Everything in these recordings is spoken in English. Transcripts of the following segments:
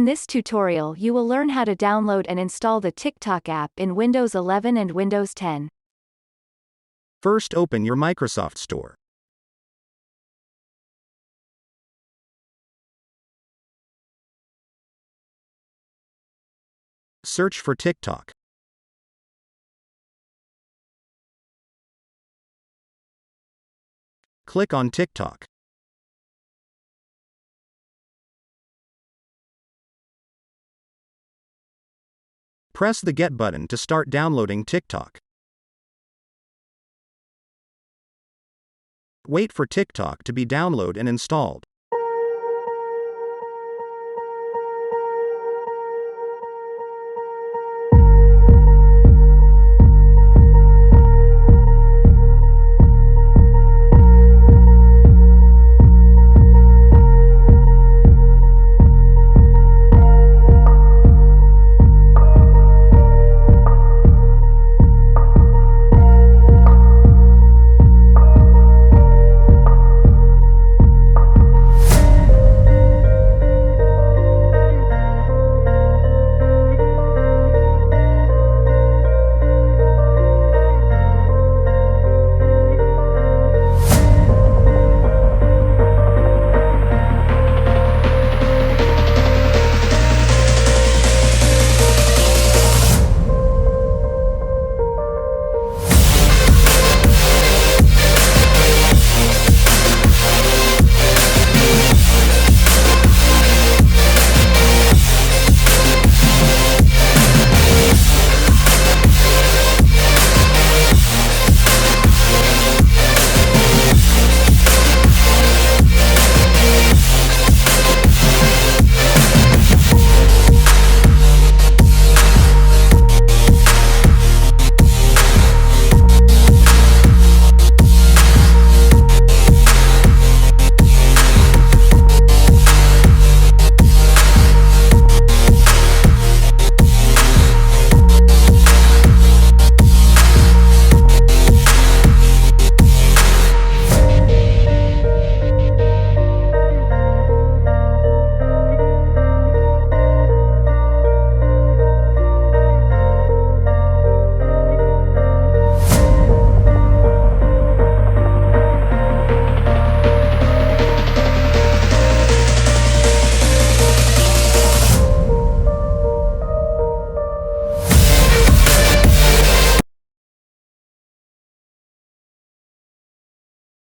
this tutorial you will learn how to download and install the TikTok app in Windows 11 and Windows 10. First, open your Microsoft Store. Search for TikTok. Click on TikTok. Press the Get button to start downloading TikTok. Wait for TikTok to be downloaded and installed.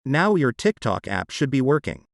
Now your TikTok app should be working.